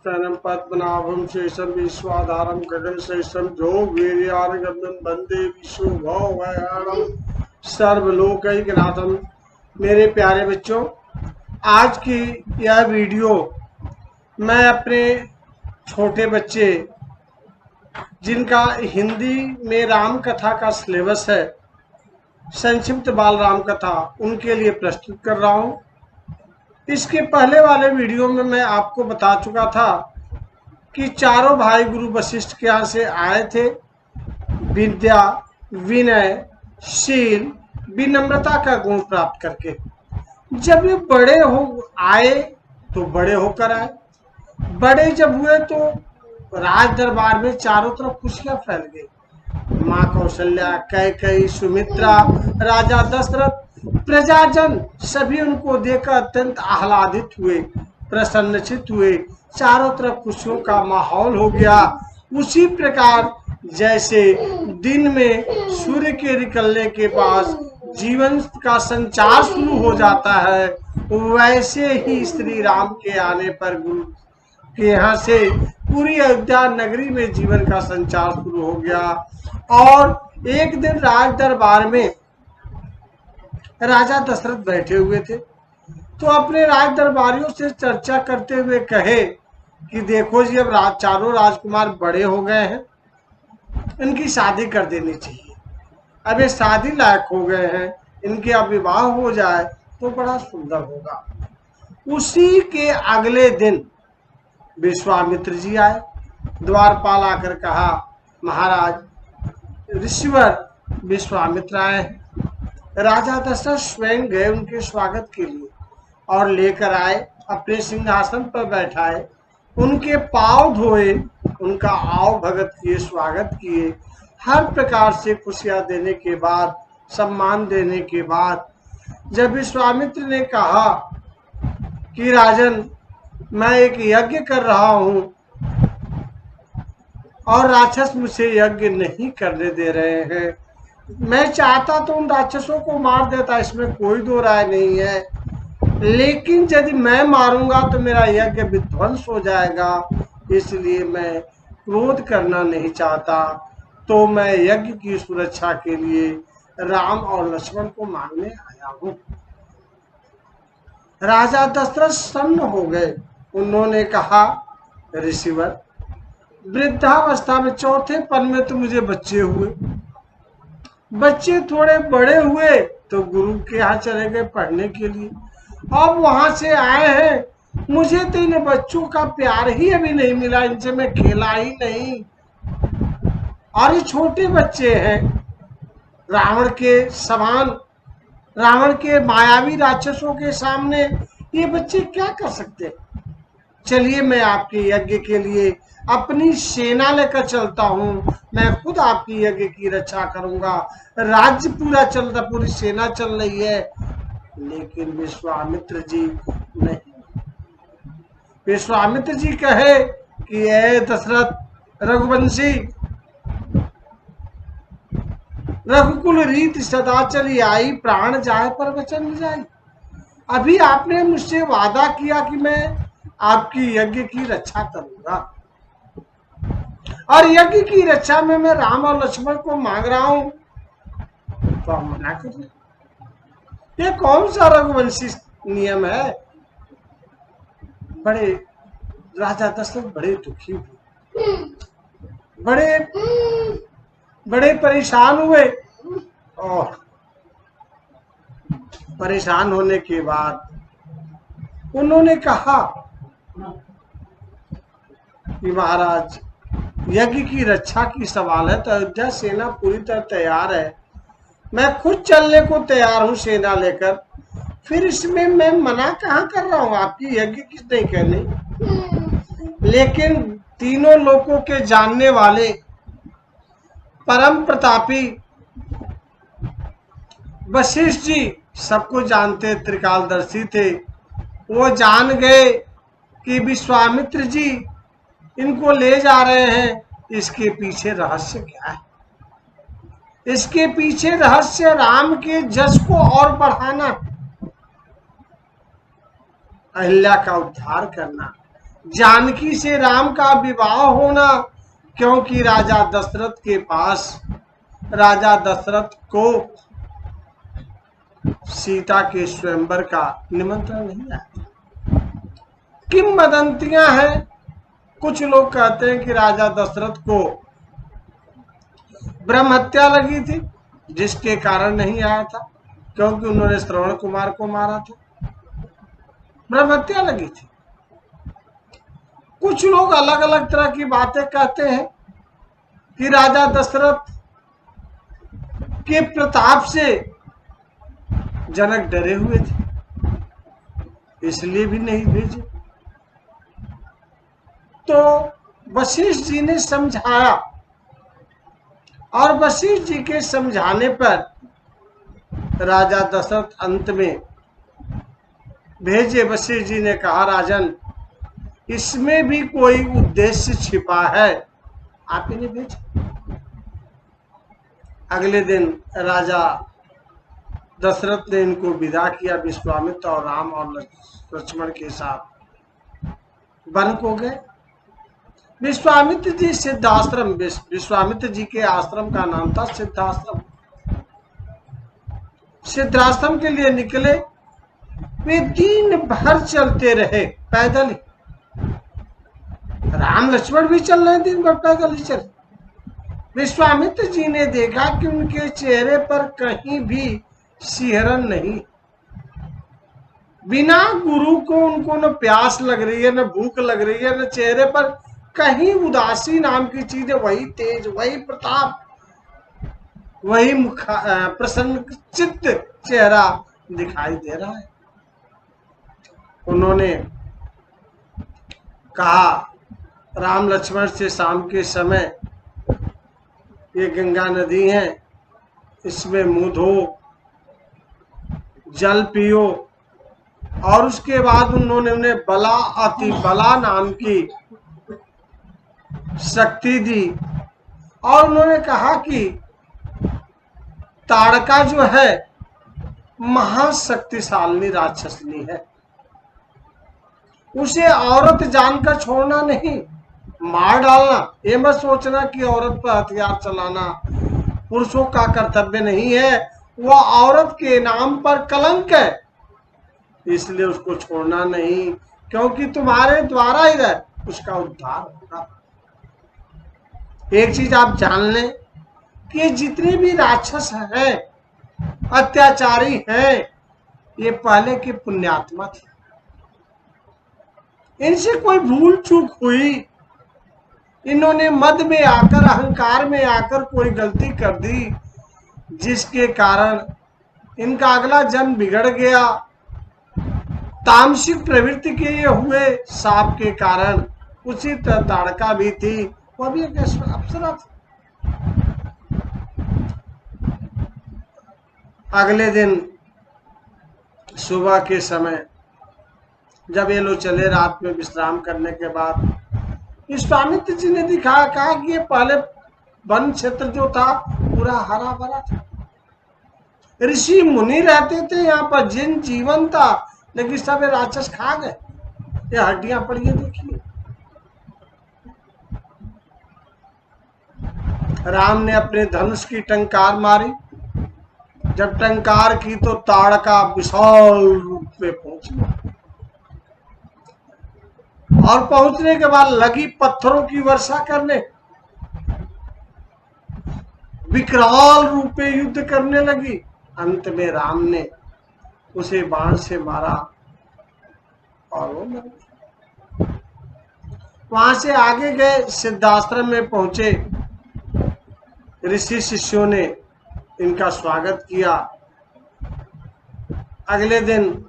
शयनं पद्मनाभं शेषं विश्वाधारं गगनश्रेष्ठं जोगवीर्यार्गं वन्दे विश्वभवभयानं सर्वलोकैकनाथं। मेरे प्यारे बच्चों, आज की यह वीडियो मैं अपने छोटे बच्चे जिनका हिंदी में राम कथा का सिलेबस है, संक्षिप्त बाल राम कथा, उनके लिए प्रस्तुत कर रहा हूँ। इसके पहले वाले वीडियो में मैं आपको बता चुका था कि चारों भाई गुरु वशिष्ठ के यहाँ से आए थे विद्या, विनय, शील, विनम्रता का गुण प्राप्त करके। जब ये बड़े हो आए तो बड़े होकर आए। बड़े जब हुए तो राज दरबार में चारों तरफ खुशियां फैल गई। माँ कौशल्या, कैकेयी, सुमित्रा, राजा दशरथ, प्रजाजन सभी उनको देखकर अत्यंत आह्लादित हुए, प्रसन्नचित हुए। चारों तरफ खुशियों का माहौल हो गया। उसी प्रकार जैसे दिन में सूर्य के निकलने के बाद जीवन का संचार शुरू हो जाता है, वैसे ही श्री राम के आने पर गुरु के यहाँ से पूरी अयोध्या नगरी में जीवन का संचार शुरू हो गया। और एक दिन राज दरबार में राजा दशरथ बैठे हुए थे तो अपने राज दरबारियों से चर्चा करते हुए कहे कि देखो जी, अब चारों राजकुमार बड़े हो गए हैं, इनकी शादी कर देनी चाहिए। अब ये शादी लायक हो गए हैं, इनके अब विवाह हो जाए तो बड़ा सुंदर होगा। उसी के अगले दिन विश्वामित्र जी आए। द्वारपाल आकर कहा, महाराज ऋषिवर विश्वामित्र आए हैं। राजा दशरथ स्वयं गए उनके स्वागत के लिए और लेकर आए, अपने सिंहासन पर बैठाए, उनके पांव धोए, उनका आव भगत किए, स्वागत किए। हर प्रकार से खुशियां देने के बाद, सम्मान देने के बाद जब विश्वामित्र ने कहा कि राजन, मैं एक यज्ञ कर रहा हूं और राक्षस मुझे यज्ञ नहीं करने दे रहे हैं, मैं चाहता तो उन राक्षसों को मार देता, इसमें कोई दो राय नहीं है, लेकिन यदि मैं मारूंगा तो मेरा यज्ञ विध्वंस हो जाएगा, इसलिए मैं क्रोध करना नहीं चाहता। तो मैं यज्ञ की सुरक्षा के लिए राम और लक्ष्मण को मारने आया हूँ। राजा दशरथ सन्न हो गए। उन्होंने कहा, ऋषिवर, वृद्धावस्था में चौथे पन में तो मुझे बच्चे हुए, बच्चे थोड़े बड़े हुए तो गुरु के यहाँ चले गए पढ़ने के लिए। अब वहां से आए हैं, मुझे तो इन बच्चों का प्यार ही अभी नहीं मिला, इनसे मैं खेला ही नहीं। और ये छोटे बच्चे हैं, रावण के समान, रावण के मायावी राक्षसों के सामने ये बच्चे क्या कर सकते हैं। चलिए, मैं आपके यज्ञ के लिए अपनी सेना लेकर चलता हूँ, मैं खुद आपकी यज्ञ की रक्षा करूंगा। राज्य पूरा चल रहा, पूरी सेना चल रही है, लेकिन विश्वामित्र जी नहीं। विश्वामित्र जी कहे कि ए दशरथ रघुवंशी, रघुकुल रीत सदा चली आई, प्राण जाए पर वचन न जाए। अभी आपने मुझसे वादा किया कि मैं आपकी यज्ञ की रक्षा करूंगा, और यज्ञ की रक्षा में मैं राम और लक्ष्मण को मांग रहा हूं, तो आप मना कर रहे। ये कौन सा रघुवंशी नियम है। बड़े राजा दशरथ बड़े दुखी हुए, बड़े परेशान हुए। और परेशान होने के बाद उन्होंने कहा कि महाराज, यज्ञ की रक्षा की सवाल है तो अयोध्या सेना पूरी तरह तैयार है, मैं खुद चलने को तैयार हूं सेना लेकर, फिर इसमें मैं मना कहाँ कर रहा हूं, आपकी यज्ञ किस नहीं करनी। लेकिन तीनों लोगों के जानने वाले परम प्रतापी वशिष्ठ जी, सबको जानते, त्रिकालदर्शी थे, वो जान गए कि विश्वामित्र जी इनको ले जा रहे हैं, इसके पीछे रहस्य क्या है। इसके पीछे रहस्य राम के जस को और बढ़ाना, अहिल्या का उद्धार करना, जानकी से राम का विवाह होना, क्योंकि राजा दशरथ के पास राजा दशरथ को सीता के स्वयंवर का निमंत्रण नहीं आया। किंवदंतियां हैं, कुछ लोग कहते हैं कि राजा दशरथ को ब्रह्म हत्या लगी थी, जिसके कारण नहीं आया था, क्योंकि उन्होंने श्रवण कुमार को मारा था, ब्रह्म हत्या लगी थी। कुछ लोग अलग अलग तरह की बातें कहते हैं कि राजा दशरथ के प्रताप से जनक डरे हुए थे, इसलिए भी नहीं भेजे। तो वशिष्ठ जी ने समझाया, और वशिष्ठ जी के समझाने पर राजा दशरथ अंत में भेजे। वशिष्ठ जी ने कहा, राजन, इसमें भी कोई उद्देश्य छिपा है, आप इन्हें भेजे। अगले दिन राजा दशरथ ने इनको विदा किया, विश्वामित्र और राम और लक्ष्मण के साथ वन को गए। विश्वामित्र जी सिद्धाश्रम, विश्वामित्र जी के आश्रम का नाम था सिद्धाश्रम। सिद्धाश्रम के लिए निकले, वे दिन भर चलते रहे पैदल ही। राम लक्ष्मण भी चल रहे, दिन भर पैदल ही चले। विश्वामित्र जी ने देखा कि उनके चेहरे पर कहीं भी सिहरन नहीं, बिना गुरु को उनको न प्यास लग रही है, न भूख लग रही है, न चेहरे पर कहीं उदासी नाम की चीज है। वही तेज, वही प्रताप, वही प्रसन्न चित्त चेहरा दिखाई दे रहा है। उन्होंने कहा राम लक्ष्मण से, शाम के समय ये गंगा नदी है, इसमें मुंह धो, जल पियो। और उसके बाद उन्होंने उन्हें बला, अति बला नाम की शक्ति दी, और उन्होंने कहा कि ताड़का जो है महाशक्तिशाली राक्षसनी है, उसे औरत जानकर छोड़ना नहीं, मार डालना। ये मत सोचना कि औरत पर हथियार चलाना पुरुषों का कर्तव्य नहीं है, वह औरत के नाम पर कलंक है, इसलिए उसको छोड़ना नहीं, क्योंकि तुम्हारे द्वारा ही उसका उद्धार होगा। एक चीज आप जान लें कि जितने भी राक्षस हैं, अत्याचारी हैं, ये पहले के पुण्यात्मा थे। इनसे कोई भूल चूक हुई, इन्होंने मद में आकर, अहंकार में आकर कोई गलती कर दी, जिसके कारण इनका अगला जन्म बिगड़ गया। तामसिक प्रवृत्ति के ये हुए साप के कारण। उसी तरह ताड़का भी थी, वह भी एक अप्सरा थी। अगले दिन सुबह के समय जब ये लोग चले, रात में विश्राम करने के बाद, विश्वामित्र जी ने दिखा, कहा कि ये पहले वन क्षेत्र जो था पूरा हरा भरा था, ऋषि मुनि रहते थे यहाँ पर, जिन जीवन था, लेकिन सब राक्षस खा गए। ये हड्डियां पड़ी है, देखिए। राम ने अपने धनुष की टंकार मारी, जब टंकार की तो ताड़का विशाल रूप में पहुंच गया, और पहुंचने के बाद लगी पत्थरों की वर्षा करने, विकराल रूप में युद्ध करने लगी। अंत में राम ने उसे बाण से मारा और वो मर गया। वहां से आगे गए, सिद्धाश्रम में पहुंचे, ऋषि शिष्यों ने इनका स्वागत किया। अगले दिन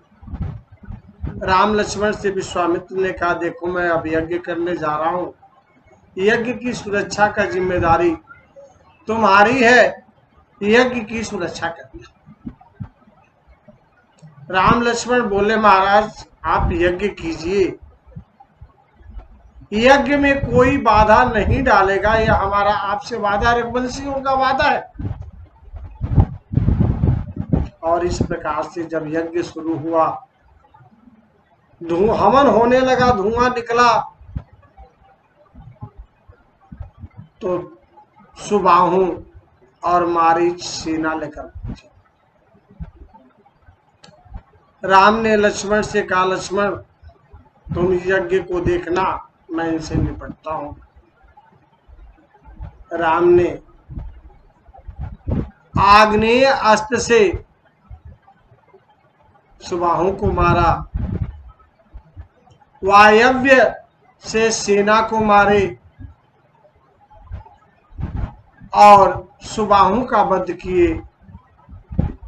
राम लक्ष्मण से विश्वामित्र ने कहा, देखो मैं अब यज्ञ करने जा रहा हूं, यज्ञ की सुरक्षा का जिम्मेदारी तुम्हारी है, यज्ञ की सुरक्षा करना। राम लक्ष्मण बोले, महाराज आप यज्ञ कीजिए, यज्ञ में कोई बाधा नहीं डालेगा, यह हमारा आपसे वादा, रघुवंशियों का वादा है। और इस प्रकार से जब यज्ञ शुरू हुआ, हवन होने लगा, धुआं निकला, तो सुबाहु और मारीच सेना लेकर पहुंचे। राम ने लक्ष्मण से कहा, लक्ष्मण तुम यज्ञ को देखना, मैं इनसे निपटता हूं। राम ने आग्नेय अस्त्र से सुबाहु को मारा, वायव्य से सेना को मारे और सुबाहु का वध किए।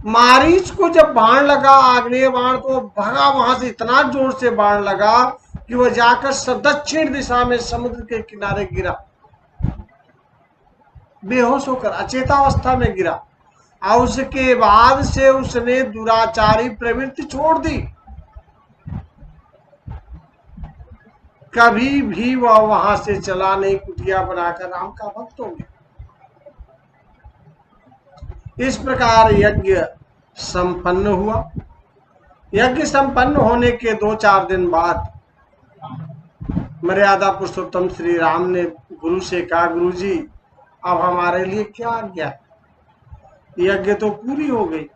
मारीच को जब बाण लगा, आग्नेय बाण, तो भगा वहां से, इतना जोर से बाण लगा कि वह जाकर दक्षिण दिशा में समुद्र के किनारे गिरा, बेहोश होकर अचेतावस्था में गिरा। और उसके बाद से उसने दुराचारी प्रवृत्ति छोड़ दी, कभी भी वह वहां से चला नहीं, कुटिया बनाकर राम का भक्त हो गया। इस प्रकार यज्ञ संपन्न हुआ। यज्ञ संपन्न होने के 2-4 दिन बाद मर्यादा पुरुषोत्तम श्री राम ने गुरु से कहा, गुरु जी अब हमारे लिए क्या आज्ञा? यज्ञ तो पूरी हो गई।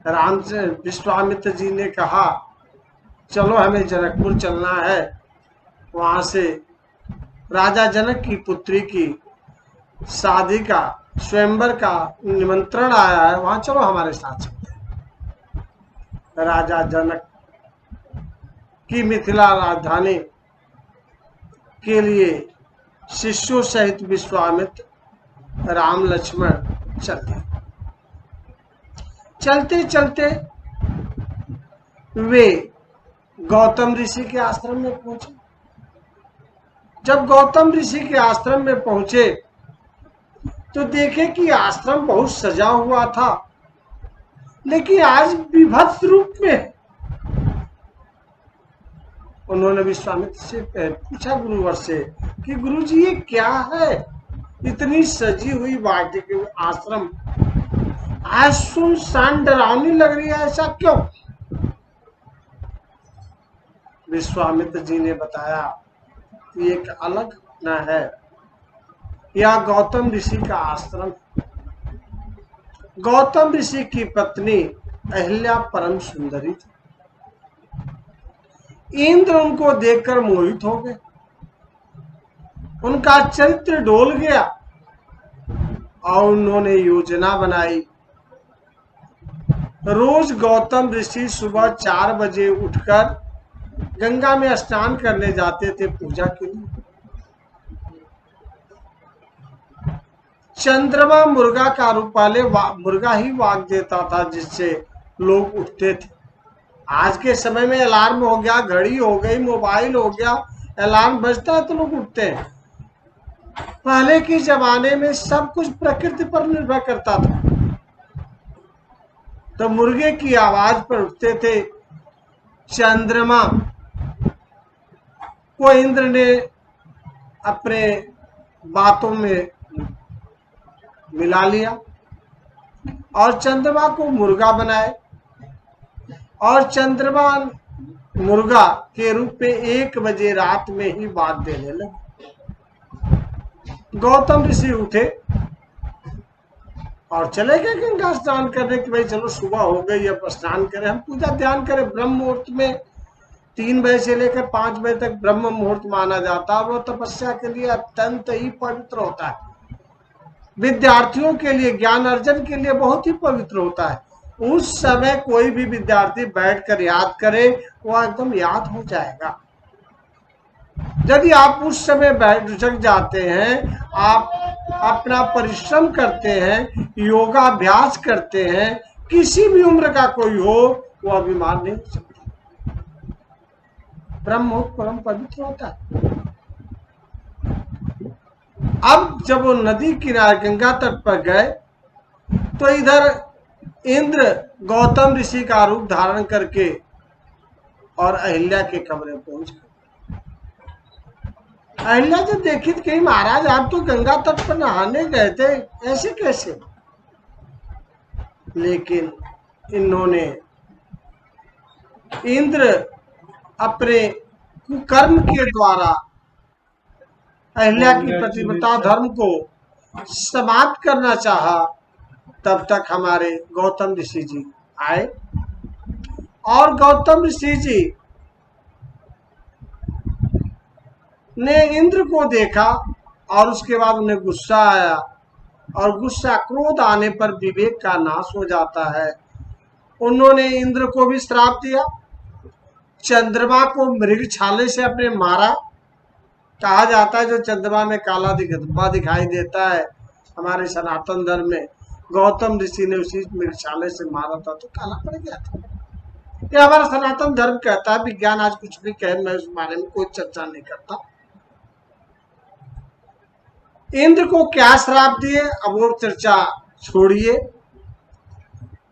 राम से विश्वामित्र जी ने कहा, चलो हमें जनकपुर चलना है, वहां से राजा जनक की पुत्री की शादी का, स्वयंवर का निमंत्रण आया है, वहां चलो हमारे साथ चलते हैं। राजा जनक की मिथिला राजधानी के लिए शिष्यों सहित विश्वामित्र, राम, लक्ष्मण चलते चलते चलते वे गौतम ऋषि के आश्रम में पहुंचे। जब गौतम ऋषि के आश्रम में पहुंचे तो देखे कि आश्रम बहुत सजा हुआ था, लेकिन आज विभत्स रूप में। उन्होंने विश्वामित्र से पूछा, गुरुवर से, कि गुरुजी ये क्या है? इतनी सजी हुई वाटिक आश्रम आज सुनसान डरावनी लग रही है, ऐसा क्यों? विश्वामित्र जी ने बताया कि एक अलग घटना है। यह गौतम ऋषि का आश्रम। गौतम ऋषि की पत्नी अहिल्या परम सुंदरी थी। इंद्र उनको देखकर मोहित हो गए, उनका चरित्र डोल गया और उन्होंने योजना बनाई। रोज गौतम ऋषि सुबह 4 बजे उठकर गंगा में स्नान करने जाते थे पूजा के लिए। चंद्रमा मुर्गा का रूप, पहले मुर्गा ही वाग देता था जिससे लोग उठते थे। आज के समय में अलार्म हो गया, घड़ी हो गई, मोबाइल हो गया, अलार्म बजता है तो लोग उठते हैं। पहले के जमाने में सब कुछ प्रकृति पर निर्भर करता था, तो मुर्गे की आवाज पर उठते थे। चंद्रमा को इंद्र ने अपने बातों में मिला लिया और चंद्रमा को मुर्गा बनाए, और चंद्रमा मुर्गा के रूप में 1 बजे रात में ही बात देने लगे। गौतम ऋषि उठे और चले गए गंगा स्नान करने की। भाई चलो सुबह हो गई, अब स्नान करें, हम पूजा ध्यान करें। ब्रह्म मुहूर्त में 3 बजे से लेकर 5 बजे तक ब्रह्म मुहूर्त माना जाता है। वो तपस्या के लिए अत्यंत ही पवित्र होता है, विद्यार्थियों के लिए, ज्ञान अर्जन के लिए बहुत ही पवित्र होता है। उस समय कोई भी विद्यार्थी बैठकर याद करे, वो एकदम याद हो जाएगा। यदि आप उस समय रुचक जाते हैं, आप अपना परिश्रम करते हैं, योगाभ्यास करते हैं, किसी भी उम्र का कोई हो, वो बीमार नहीं हो सकता। ब्रह्म परम पवित्र होता है। अब जब वो नदी किनारे गंगा तट पर गए तो इधर इंद्र गौतम ऋषि का रूप धारण करके और अहिल्या के कमरे पहुंच गए। अहिल्या जब देखी तो कहीं, महाराज आप तो गंगा तट पर नहाने गए थे, ऐसे कैसे? लेकिन इन्होंने इंद्र अपने कुकर्म के द्वारा अहिल्या की पतिव्रता धर्म को समाप्त करना चाहा, तब तक हमारे गौतम ऋषि जी आए और गौतम ऋषि जी ने इंद्र को देखा और उसके बाद उन्हें गुस्सा आया और गुस्सा क्रोध आने पर विवेक का नाश हो जाता है। उन्होंने इंद्र को भी श्राप दिया, चंद्रमा को मृग छाले से अपने मारा। कहा जाता है जो चंद्रमा में काला धब्बा दिखाई देता है हमारे सनातन धर्म में, गौतम ऋषि ने उसी मृगशाले से मारा था तो काला पड़ गया था। ये हमारा सनातन धर्म कहता है, विज्ञान आज कुछ भी कहे, मैं उस बारे में कोई चर्चा नहीं करता। इंद्र को क्या श्राप दिए अब वो चर्चा छोड़िए,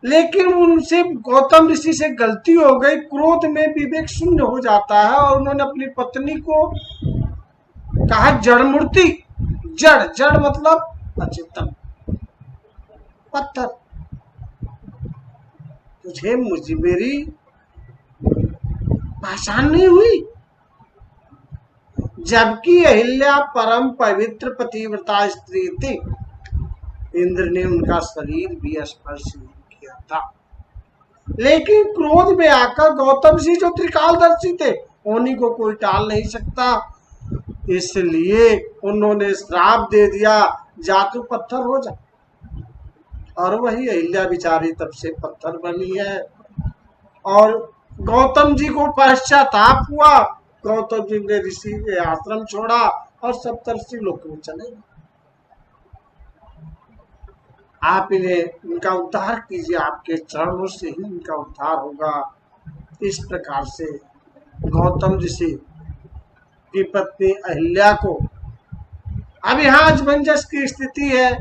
लेकिन उनसे गौतम ऋषि से गलती हो गई, क्रोध में विवेक शून्य हो जाता है और उन्होंने अपनी पत्नी को कहा जड़ मूर्ति। जड़ जड़ मतलब अचेतन, पत्थर। तुझे मुझे मेरी पहचान नहीं हुई? जबकि अहिल्या परम पवित्र पतिव्रता स्त्री थी, इंद्र ने उनका शरीर भी स्पर्श नहीं किया था। लेकिन क्रोध में आकर गौतम जी जो त्रिकालदर्शी थे, उन्हीं को कोई टाल नहीं सकता, इसलिए उन्होंने श्राप दे दिया, जा तू पत्थर हो जा। और वही अहिल्या बिचारी तब से पत्थर बनी है। और गौतम जी को पश्चाताप हुआ, गौतम जी ने ऋषि के आश्रम छोड़ा और सप्तर्षि लोक में चले। आप इन्हें उनका उद्धार कीजिए, आपके चरणों से ही उनका उद्धार होगा। इस प्रकार से गौतम ऋषि की पत्नी अहिल्या को अब यहाँ असमंजस की स्थिति है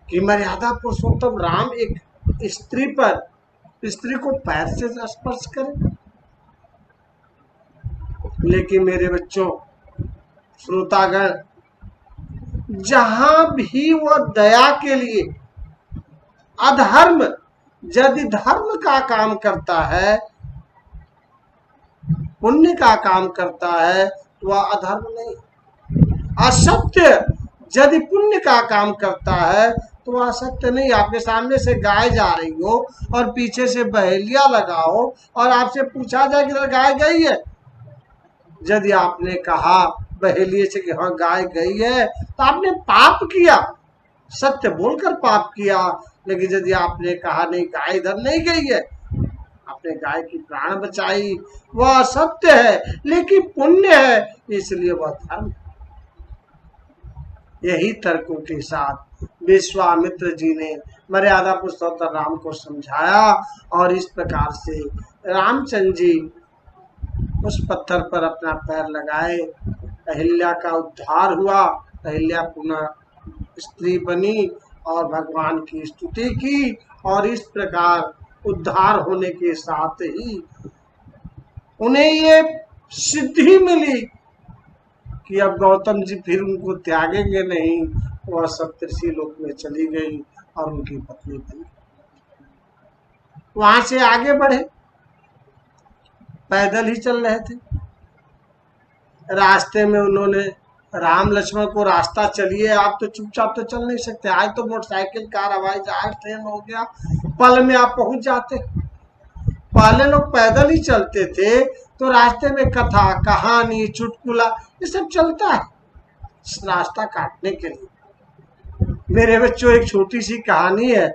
कि मर्यादा पुरुषोत्तम राम एक स्त्री को पैर से स्पर्श करे। लेकिन मेरे बच्चों, श्रोतागण, जहां भी वह दया के लिए अधर्म, यदि धर्म का काम करता है, पुण्य का काम करता है, तो वह अधर्म नहीं। असत्य यदि पुण्य का काम करता है तो वह असत्य नहीं। आपके सामने से गाय जा रही हो और पीछे से बहेलिया लगाओ और आपसे पूछा जाए कि गाय गई है, यदि आपने कहा बहेलिए से कि हाँ गाय गई है, तो आपने पाप किया, सत्य बोलकर पाप किया। लेकिन यदि आपने कहा नहीं गाय इधर नहीं गई है, आपने गाय की प्राण बचाई, वह सत्य है लेकिन पुण्य है, इसलिए वह धर्म। यही तर्कों के साथ विश्वामित्र जी ने मर्यादा पुरुषोत्तम राम को समझाया और इस प्रकार से रामचंद्र जी उस पत्थर पर अपना पैर लगाए, अहिल्या का उद्धार हुआ, अहिल्या पुनः स्त्री बनी और भगवान की स्तुति की और इस प्रकार उद्धार होने के साथ ही उन्हें ये सिद्धि मिली कि अब गौतम जी फिर उनको त्यागेंगे नहीं। वह सप्तर्षि लोक में चली गई और उनकी पत्नी बनी। वहां से आगे बढ़े, पैदल ही चल रहे थे। रास्ते में उन्होंने राम लक्ष्मण को रास्ता चलिए, आप तो चुपचाप तो चल नहीं सकते, आज तो मोटरसाइकिल, कार, हवाई जहाज, ट्रेन हो गया, पल में आप पहुंच जाते। पहले लोग पैदल ही चलते थे तो रास्ते में कथा, कहानी, चुटकुला ये सब चलता है रास्ता काटने के लिए। मेरे बच्चों, एक छोटी सी कहानी है।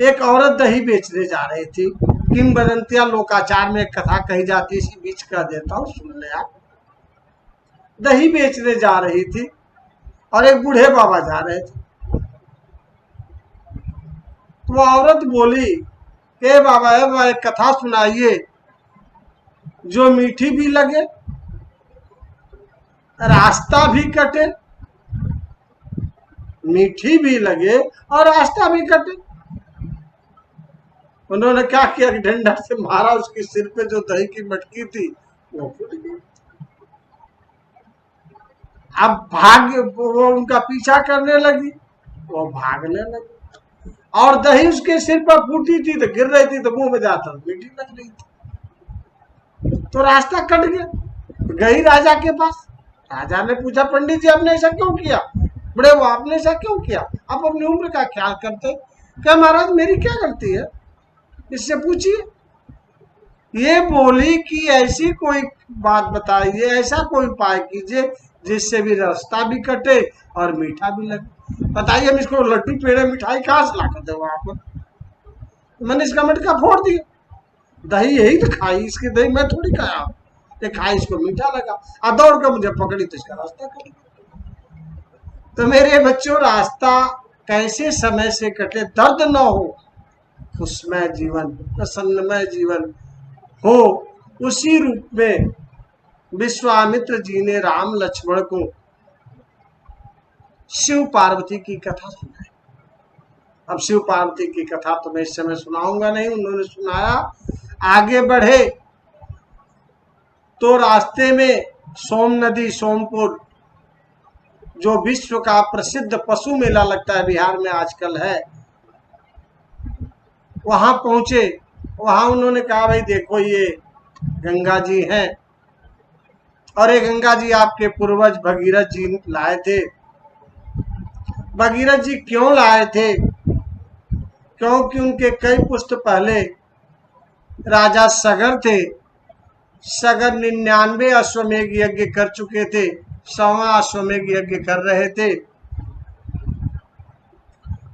एक औरत दही बेचने जा रही थी, किंवदंतियां लोकाचार में एक कथा कही जाती है, इसी बीच कह देता हूँ, सुन ले आप। दही बेचने जा रही थी और एक बूढ़े बाबा जा रहे थे। तो वो औरत बोली, हे बाबा एक कथा सुनाइए जो मीठी भी लगे, रास्ता भी कटे, मीठी भी लगे और रास्ता भी कटे। उन्होंने क्या किया कि डंडा से मारा, उसके सिर पे जो दही की मटकी थी वो फूट गई। अब वो उनका पीछा करने लगी, वो भागने लगी। और दही उसके सिर पर फूटी थी तो गिर रही थी तो मुंह में जाता मीठी लग रही थी, तो रास्ता कट गया। गई राजा के पास। राजा ने पूछा, पंडित जी आपने ऐसा क्यों किया? बड़े वो आपने ऐसा क्यों किया? आप अपनी उम्र का ख्याल करते? क्या महाराज मेरी क्या गलती है, इससे पूछिए। ये बोली कि ऐसी कोई बात बताइए, ऐसा कोई उपाय कीजिए जिससे भी रास्ता भी कटे और मीठा भी लगे। बताइए हम इसको लड्डू पेड़े मिठाई कहाँ से ला कर दे वहां पर? मैंने इसका मटका फोड़ दिया, दही यही तो खाई, इसकी दही मैं थोड़ी खाया, ये खाई इसको मीठा लगा, और दौड़ कर मुझे पकड़ी तो इसका रास्ता कट गया। तो मेरे बच्चों, रास्ता कैसे समय से कटे, दर्द न हो, खुशमय जीवन, प्रसन्नमय जीवन हो, उसी रूप में विश्वामित्र जी ने राम लक्ष्मण को शिव पार्वती की कथा सुनाई। अब शिव पार्वती की कथा तो मैं इस समय सुनाऊंगा नहीं, उन्होंने सुनाया। आगे बढ़े तो रास्ते में सोम नदी, सोमपुर, जो विश्व का प्रसिद्ध पशु मेला लगता है, बिहार में आजकल है, वहां पहुंचे। वहां उन्होंने कहा, भाई देखो ये गंगा जी हैं, और ये गंगा जी आपके पूर्वज भगीरथ जी लाए थे। भगीरथ जी क्यों लाए थे? क्योंकि उनके कई पुश्त पहले राजा सगर थे। सगर 99 अश्वमेघ यज्ञ कर चुके थे, 100वां अश्वमेघ यज्ञ कर रहे थे।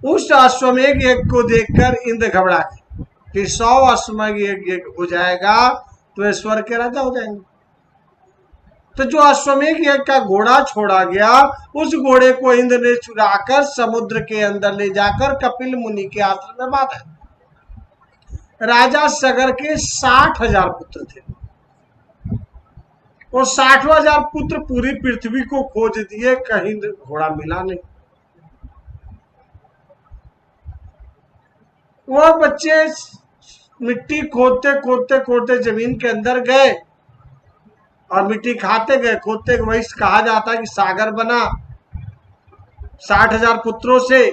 उस अश्वमेघ यज्ञ को देखकर इंद्र घबरा गए कि 100 अश्वमेघ यज्ञ हो जाएगा तो वे स्वर्ग के राजा हो जाएंगे। तो जो अश्वमेघ यज्ञ का घोड़ा छोड़ा गया, उस घोड़े को इंद्र ने चुराकर समुद्र के अंदर ले जाकर कपिल मुनि के आश्रम में बांधा। राजा सगर के 60,000 पुत्र थे, और 60,000 पुत्र पूरी पृथ्वी को खोज दिए, कहीं घोड़ा मिला नहीं। वह बच्चे मिट्टी खोदते खोदते खोदते जमीन के अंदर गए, और मिट्टी खाते गए, खोदते गए। वही कहा जाता है कि सागर बना 60,000 पुत्रों से,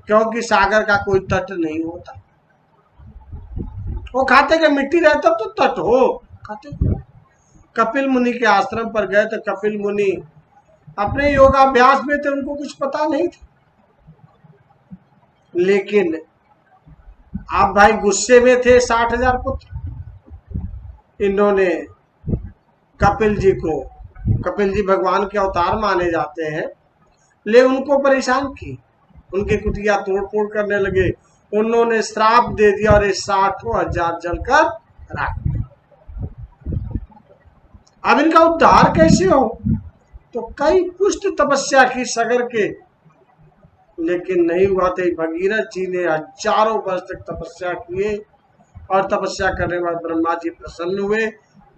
क्योंकि सागर का कोई तट नहीं होता। वो खाते गए, मिट्टी रहता तो तट हो, खाते गए। कपिल मुनि के आश्रम पर गए तो कपिल मुनि अपने योगाभ्यास में थे, उनको कुछ पता नहीं था। लेकिन आप भाई गुस्से में थे, 60,000 पुत्र। इन्होंने कपिल जी को, कपिल जी भगवान के अवतार माने जाते हैं, ले उनको परेशान की, उनके कुटिया तोड़ फोड़ करने लगे। उन्होंने श्राप दे दिया और 60,000 जलकर राख। अब इनका उद्धार कैसे हो? तो कई पुष्ट तपस्या की सगर के, लेकिन नहीं हुआ थे। भगीरथ जी ने हजारों वर्ष तक तपस्या किए, और तपस्या करने के बाद ब्रह्मा जी प्रसन्न हुए।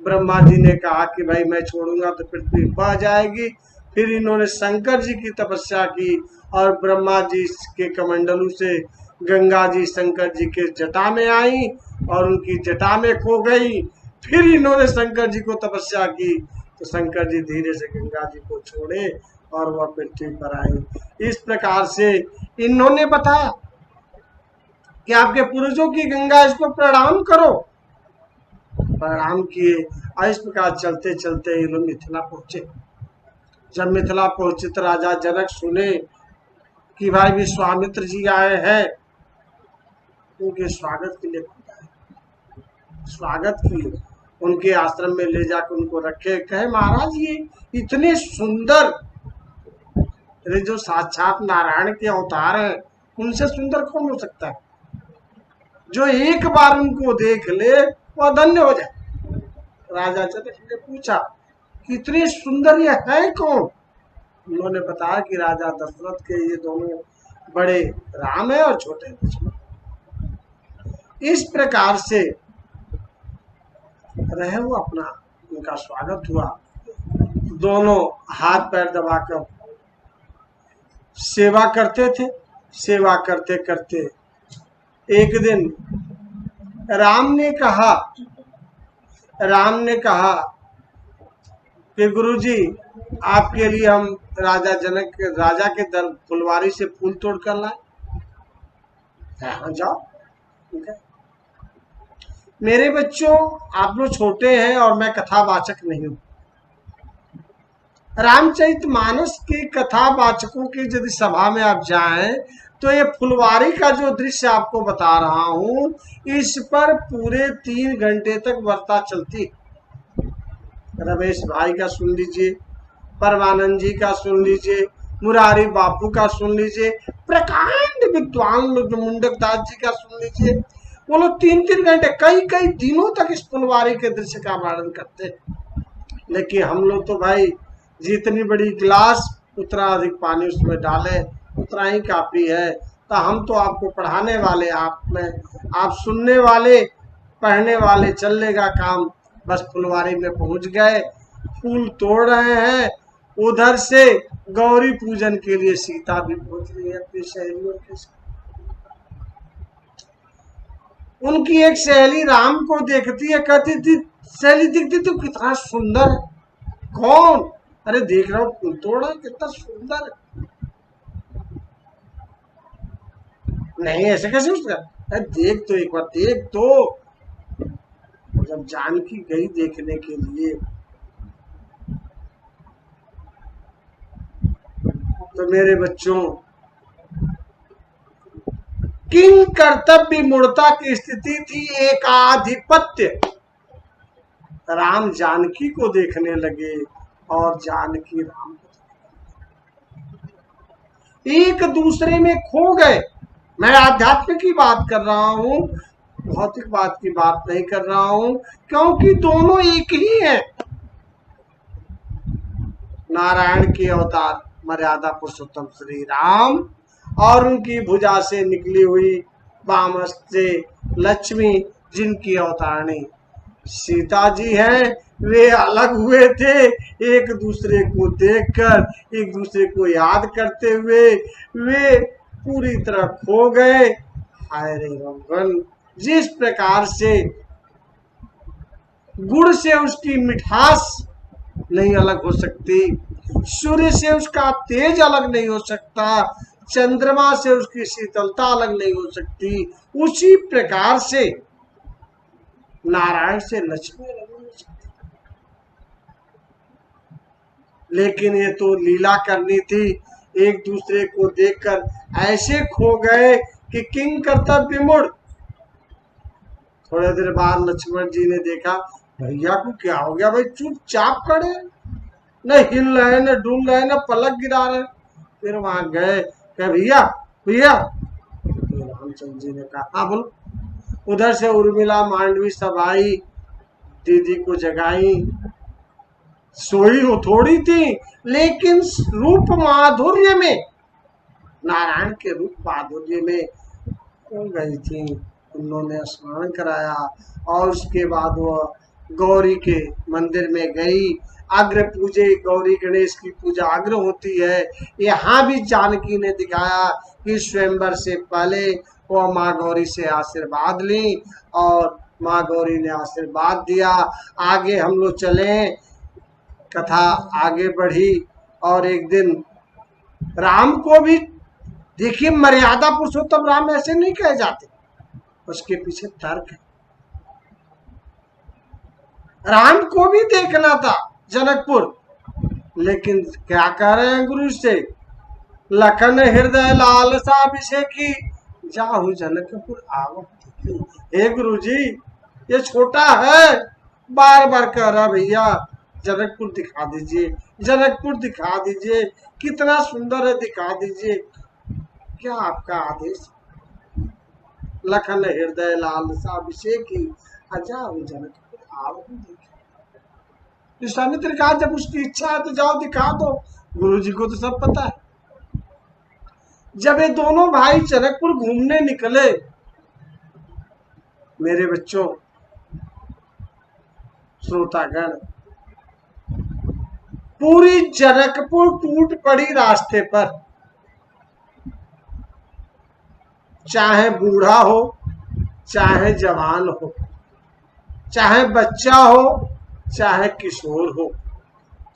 ब्रह्मा जी ने कहा कि भाई मैं छोड़ूंगा तो पृथ्वी बह जाएगी। फिर इन्होंने शंकर जी की तपस्या की, और ब्रह्मा जी के कमंडलू से गंगा जी शंकर जी के जटा में आई और उनकी जटा में खो गई। फिर इन्होंने शंकर जी को तपस्या की, तो शंकर जी धीरे से गंगा जी को छोड़े और वह पृथ्वी पर आई। इस प्रकार से इन्होंने बताया कि आपके पूर्वजों की गंगा, इसको प्रणाम करो। प्रणाम किए, और इस प्रकार चलते चलते ये लोग मिथिला पहुंचे। जब मिथिला पहुंचे तो राजा जनक सुने कि भाई विश्वामित्र जी आए हैं, उनके स्वागत के लिए स्वागत किए, उनके आश्रम में ले जाकर उनको रखे। कहे महाराज ये इतने सुंदर, जो साक्षात नारायण के अवतार हैं, उनसे सुंदर कौन हो सकता है? जो एक बार उनको देख ले वह धन्य हो जाए। राजा जनक ने पूछा कि इतने सुंदर ये है कौन? उन्होंने बताया कि राजा दशरथ के ये दोनों बड़े राम है और छोटे लक्ष्मण। इस प्रकार से रहे वो अपना, उनका स्वागत हुआ। दोनों हाथ पैर दबाकर सेवा करते थे। सेवा करते करते एक दिन राम ने कहा कि गुरुजी आपके लिए हम राजा के दर फुलवारी से फूल तोड़ कर लाए। हाँ जाओ, ठीक है। मेरे बच्चों, आप लोग छोटे हैं और मैं कथावाचक नहीं हूं। रामचरितमानस के कथावाचकों की यदि सभा में आप जाएं तो ये फुलवारी का जो दृश्य आपको बता रहा हूं, इस पर पूरे 3 घंटे तक वार्ता चलती। रमेश भाई का सुन लीजिए, परमानंद जी का सुन लीजिए, मुरारी बापू का सुन लीजिए, प्रकांड विद्वान मुंडक दास जी का सुन लीजिए। वो लोग 3-3 घंटे, कई कई दिनों तक इस फुलवारी के दृश्य का वर्णन करते। लेकिन हम लोग तो भाई जितनी बड़ी गिलास उतना अधिक पानी उसमें डाले उतना ही काफी है। तो हम तो आपको पढ़ाने वाले, आप सुनने वाले, पढ़ने वाले, चलेगा काम। बस फुलवारी में पहुंच गए, फूल तोड़ रहे हैं। उधर से गौरी पूजन के लिए सीता भी पहुंच रही है अपनी सहेलियों के साथ। उनकी एक सहेली राम को देखती है, कहती थी, सहेली दिखती तो कितना सुंदर है। कौन? अरे देख रहा हूँ फूल तोड़ रहा है, कितना सुंदर है। नहीं ऐसे कैसे उसका, अरे देख तो एक बार, देख तो। जब जानकी गई देखने के लिए तो मेरे बच्चों, किंग कर्तव्य मूर्ता की स्थिति थी, एकाधिपत्य। राम जानकी को देखने लगे और जानकी राम को, एक दूसरे में खो गए। मैं आध्यात्म की बात कर रहा हूं, भौतिक बात की बात नहीं कर रहा हूं, क्योंकि दोनों एक ही हैं। नारायण के अवतार मर्यादा पुरुषोत्तम श्री राम और उनकी भुजा से निकली हुई वामहस्त से लक्ष्मी, जिनकी अवतारणी सीता जी हैं, वे अलग हुए थे। एक दूसरे को देखकर, एक दूसरे को याद करते हुए वे पूरी तरह खो गए। हाय रे भगवान, जिस प्रकार से गुड़ से उसकी मिठास नहीं अलग हो सकती, सूर्य से उसका तेज अलग नहीं हो सकता, चंद्रमा से उसकी शीतलता अलग नहीं हो सकती, उसी प्रकार से नारायण से लक्ष्मी अलग नहीं हो सकती। लेकिन ये तो लीला करनी थी, एक दूसरे को देखकर ऐसे खो गए कि किंग कर्तव्य विमूढ़। थोड़ी देर बाद लक्ष्मण जी ने देखा, भैया को क्या हो गया भाई, चुपचाप खड़े, न हिल रहे, न डूल रहे, न पलक गिरा रहे। फिर वहां गए, कहा भैया भैया। रामचंद्र जी ने कहा हाँ बोलो। उधर से उर्मिला मांडवी सब आई, दीदी को जगाई। सोई हो थोड़ी थी, लेकिन रूप माधुर्य में, नारायण के रूप माधुर्य में हो गई थी। उन्होंने स्नान कराया और उसके बाद वह गौरी के मंदिर में गई। अग्र पूजे, गौरी गणेश की पूजा अग्र होती है। यहाँ भी जानकी ने दिखाया कि स्वयंवर से पहले वह माँ गौरी से आशीर्वाद ली और माँ गौरी ने आशीर्वाद दिया। आगे हम लोग चले, कथा आगे बढ़ी और एक दिन राम को भी देखिए, मर्यादा पुरुषोत्तम राम ऐसे नहीं कहे जाते, उसके पीछे तर्क है। राम को भी देखना था जनकपुर, लेकिन क्या कह रहे हैं गुरु से, लखन हृदय लालसा अभिषेकी, जाहु जनकपुर आवो। हे गुरु जी, ये छोटा है, बार बार कह रहा भैया जनकपुर दिखा दीजिए, जनकपुर दिखा दीजिए, कितना सुंदर है, दिखा दीजिए। क्या आपका आदेश? लखन हृदय लालसा अभिषेकी, जाहु जनकपुर आवो। विश्वामित्र कहा जब उसकी इच्छा है तो जाओ दिखा दो, गुरु जी को तो सब पता है। जब ये दोनों भाई जनकपुर घूमने निकले, मेरे बच्चों, श्रोतागण, पूरी जनकपुर टूट पड़ी रास्ते पर। चाहे बूढ़ा हो, चाहे जवान हो, चाहे बच्चा हो, चाहे किशोर हो,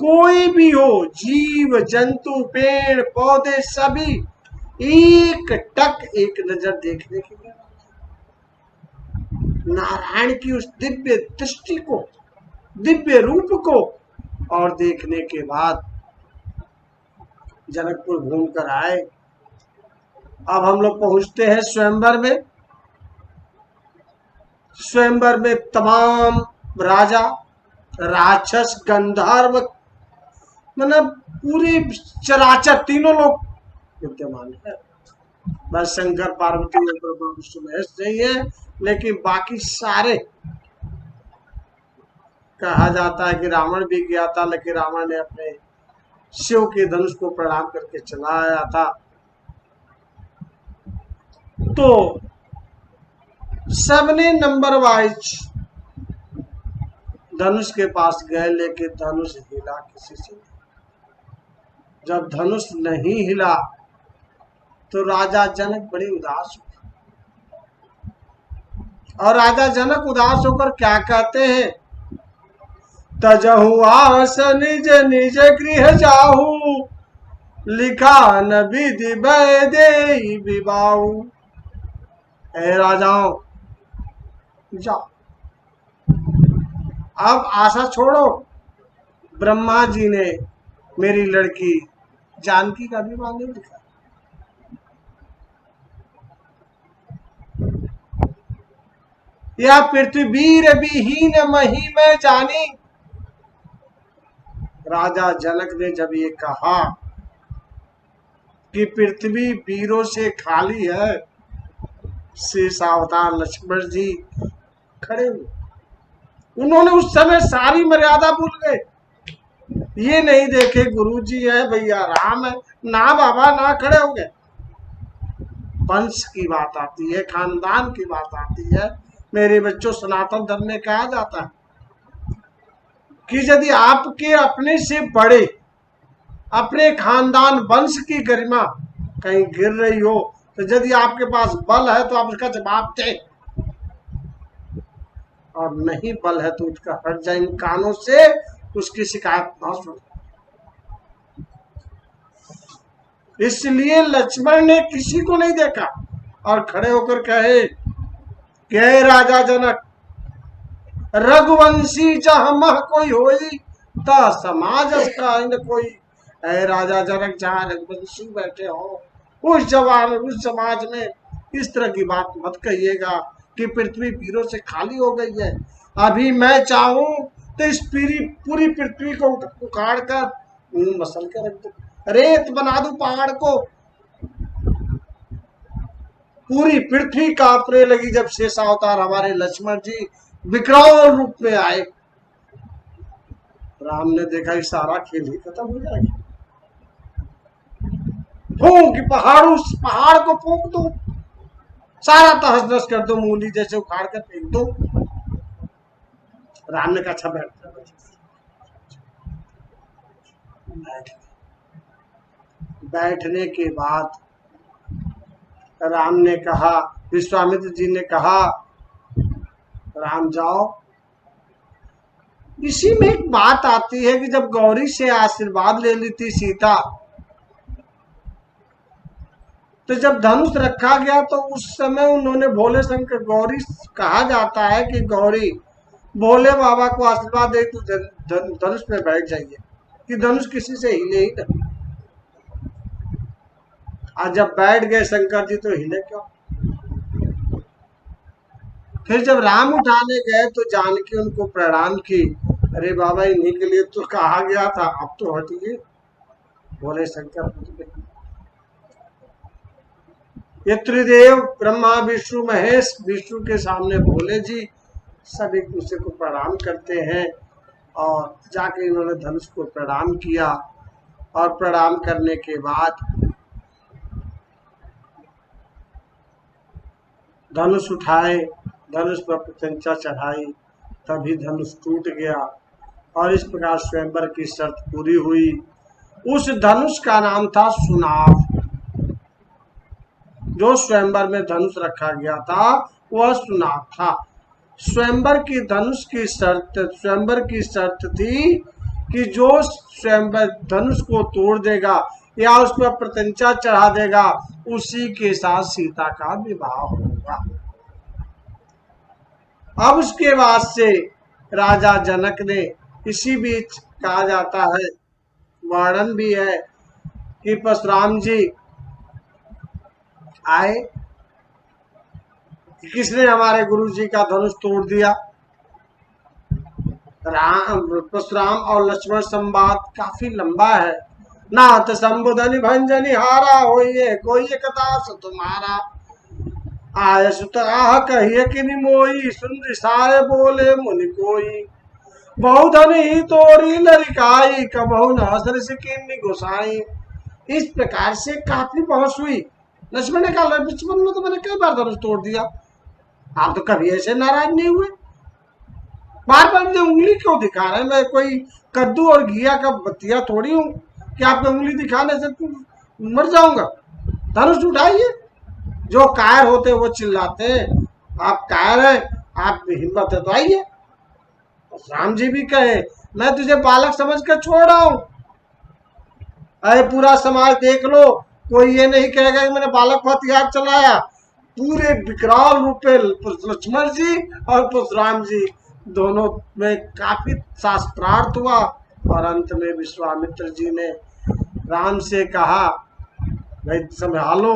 कोई भी हो, जीव जंतु पेड़ पौधे सभी एक टक एक नजर देखने के लिए नारायण की उस दिव्य दृष्टि को, दिव्य रूप को, और देखने के बाद जनकपुर घूम कर आए। अब हम लोग पहुंचते हैं स्वयंवर में। स्वयंवर में तमाम राजा, राक्षस, गंधर्व, मतलब पूरी चराचर तीनों लोग विद्यमान है। बस शंकर पार्वती और ब्रह्मा विष्णु महेश नहीं है, लेकिन बाकी सारे, कहा जाता है कि रावण भी गया था, लेकिन रावण ने अपने शिव के धनुष को प्रणाम करके चला आया था। तो सबने नंबर वाइज धनुष के पास गए, लेकिन धनुष हिला किसी से नहीं। जब धनुष नहीं हिला तो राजा जनक बड़े उदास हुए, और राजा जनक उदास होकर क्या कहते हैं, तजहु आस निज निज गृह जाहू, लिखा न विधि वैदेही विबाहु। ए राजाओं, जाओ, अब आशा छोड़ो। ब्रह्मा जी ने मेरी लड़की जानकी का विवाह नहीं लिखा। यह पृथ्वी वीर विहीन मही में जानी। राजा जनक ने जब ये कहा कि पृथ्वी वीरों से खाली है, शेषावतार लक्ष्मण जी खड़े हुए। उन्होंने उस समय सारी मर्यादा भूल गए। ये नहीं देखे गुरु जी है, भैया राम है, ना बाबा, ना खड़े हो गए। वंश की बात आती है, खानदान की बात आती है। मेरे बच्चों, सनातन धर्म में कहा जाता है कि यदि आपके अपने से बड़े, अपने खानदान वंश की गरिमा कहीं गिर रही हो, तो यदि आपके पास बल है तो आप उसका जवाब दें, और नहीं बल है तो उसका हट जाए। इन कानों से उसकी शिकायत ना सुनो। इसलिए लक्ष्मण ने किसी को नहीं देखा और खड़े होकर कहे कि राजा जनक, रघुवंशी जहाँ मह कोई होई, ता समाज का इन कोई। ऐ राजा जनक, जहाँ रघुवंशी बैठे हो, उस जवान, उस समाज में इस तरह की बात मत कहिएगा कि पृथ्वी वीरों से खाली हो गई है। अभी मैं चाहूं तो इस पूरी पृथ्वी को उखाड़ कर मसल कर रख दो, रेत बना दूं पहाड़ को। पूरी पृथ्वी कांपने लगी जब शेषावतार हमारे लक्ष्मण जी विकराल रूप में आए। राम ने देखा कि सारा खेल ही खत्म हो जाएगा। फूंक, पहाड़ को फूंक दो, सारा तहस नहस कर दो, मूली जैसे उखाड़ कर फेंक दो। राम ने कहा अच्छा बैठ। बैठने के बाद राम ने कहा, विश्वामित्र जी ने कहा, राम जाओ। इसी में एक बात आती है कि जब गौरी से आशीर्वाद ले ली थी सीता, तो जब धनुष रखा गया तो उस समय उन्होंने भोले शंकर, गौरी कहा जाता है कि गौरी भोले बाबा को आशीर्वाद दे तो धनुष में बैठ जाइए, कि धनुष किसी से हिले ही नहीं। आज जब बैठ गए शंकर जी तो हिले क्यों? फिर जब राम उठाने गए तो जानकी उनको प्रणाम की। अरे बाबा, इन्हीं के लिए तो कहा गया था, अब तो हटिए। बोले शंकर, ये त्रिदेव ब्रह्मा विष्णु महेश, विष्णु के सामने भोले जी सब एक दूसरे को प्रणाम करते हैं। और जाके इन्होंने धनुष को प्रणाम किया, और प्रणाम करने के बाद धनुष उठाए, धनुष पर प्रत्यंचा चढ़ाई, तभी धनुष टूट गया। और इस प्रकार स्वयंवर की शर्त पूरी हुई। उस धनुष का नाम था सुनाव। जो स्वयंवर में धनुष रखा गया था वह सुनाव था। स्वयंवर की धनुष की शर्त, स्वयंवर की शर्त थी कि जो स्वयंवर धनुष को तोड़ देगा या उस पर प्रत्यंचा चढ़ा देगा, उसी के साथ सीता का विवाह होगा। अब उसके बाद से राजा जनक ने, इसी बीच कहा जाता है, वर्णन भी है कि परशुराम जी आए, किसने हमारे गुरु जी का धनुष तोड़ दिया। राम परशुराम और लक्ष्मण संवाद काफी लंबा है। नाथ संबुधनि भंजनि हारा होइए कोई कथा सु तुम्हारा, आय सुत आह कहिए कि मोई सुन रिसाए बोले मुनि कोई, बहुधन ही तोड़ी लरिकाई कबहु न हसर सिकिन्नी गोसाई। इस प्रकार से काफी बहस हुई। लक्ष्मण ने कहा, लक्ष्मण ने तो मैंने कई बार धनुष तोड़ दिया, आप तो कभी ऐसे नाराज नहीं हुए, बार बार मुझे उंगली क्यों दिखा रहे हैं? मैं कोई कद्दू और घिया का बतिया थोड़ी हूँ कि आपको उंगली दिखाने से मर जाऊंगा। धनुष उठाइए। जो कायर होते वो चिल्लाते हैं, आप कायर हैं, आप हिम्मत है तो आइए। राम जी भी कहे, मैं तुझे बालक समझ कर छोड़ रहा हूं। अरे पूरा समाज देख लो, कोई ये नहीं कहेगा कि मैंने बालक पर हथियार चलाया। पूरे विकराल रूप में लक्ष्मण जी और परशुराम जी दोनों में काफी शास्त्रार्थ हुआ, और अंत में विश्वामित्र जी ने राम से कहा, भाई संभालो,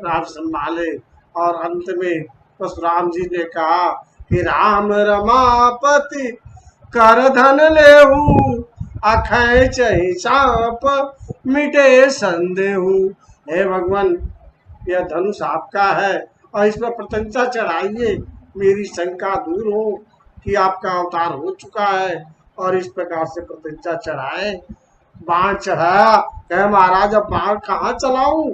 राम संभाले। और अंत में परशुराम जी ने कहा कि राम रमापति कर धन लेहू, अखय चहि चाप मिटे संदेहू। हे भगवान, यह धनुष आपका है और इस पर प्रशंसा चढ़ाइए, मेरी शंका दूर हो कि आपका अवतार हो चुका है। और इस प्रकार से प्रशंसा चढ़ाए। बाण चढ़ाया, कहे महाराज अब बाण कहाँ चलाऊं?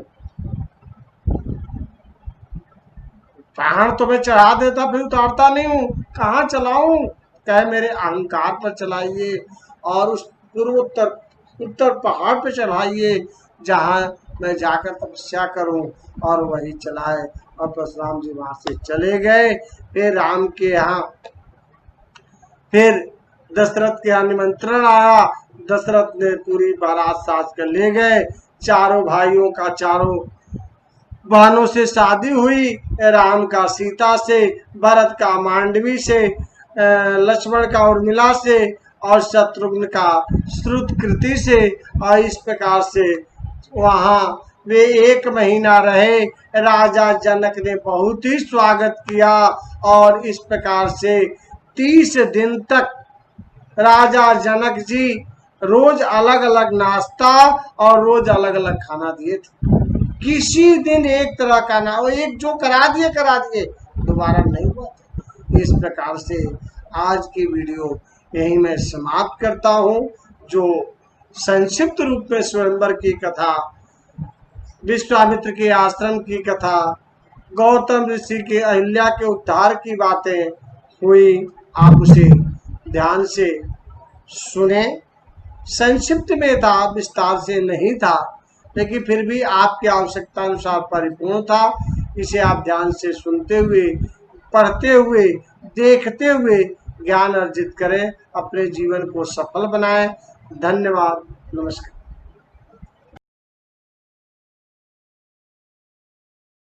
बाण तो मैं चढ़ा देता फिर उतारता नहीं हूँ, कहाँ चलाऊं? कहे मेरे अहंकार पर चलाइए और उस उत्तर पहाड़ पे चढ़ाइए जहाँ मैं जाकर तपस्या करूं। और वही चलाए। और परशुराम जी वहां से चले गए। फिर राम के यहाँ, फिर दशरथ के यहाँ निमंत्रण आया। दशरथ ने पूरी बारात साज कर ले गए। चारों भाइयों का, चारों बहनों से शादी हुई। राम का सीता से, भरत का मांडवी से, लक्ष्मण का उर्मिला से, और शत्रुघ्न का श्रुतकृति से। और इस प्रकार से वहाँ वे 1 महीना रहे। राजा जनक ने बहुत ही स्वागत किया। और इस प्रकार से 30 दिन तक राजा जनक जी रोज अलग अलग नाश्ता और रोज अलग अलग खाना दिए थे। किसी दिन एक तरह का ना, वो एक जो करा दिए दोबारा नहीं हुआ। इस प्रकार से आज की वीडियो यही मैं समाप्त करता हूँ। जो संक्षिप्त रूप में स्वयंवर की कथा, विश्वामित्र के आश्रम की कथा, गौतम ऋषि के अहिल्या के उद्धार की बातें हुई, आप उसे ध्यान से सुने। संक्षिप्त में था, विस्तार से नहीं था, लेकिन फिर भी आपकी आवश्यकता अनुसार परिपूर्ण था। इसे आप ध्यान से सुनते हुए, पढ़ते हुए, देखते हुए ज्ञान अर्जित करें, अपने जीवन को सफल बनाएं। धन्यवाद, नमस्कार।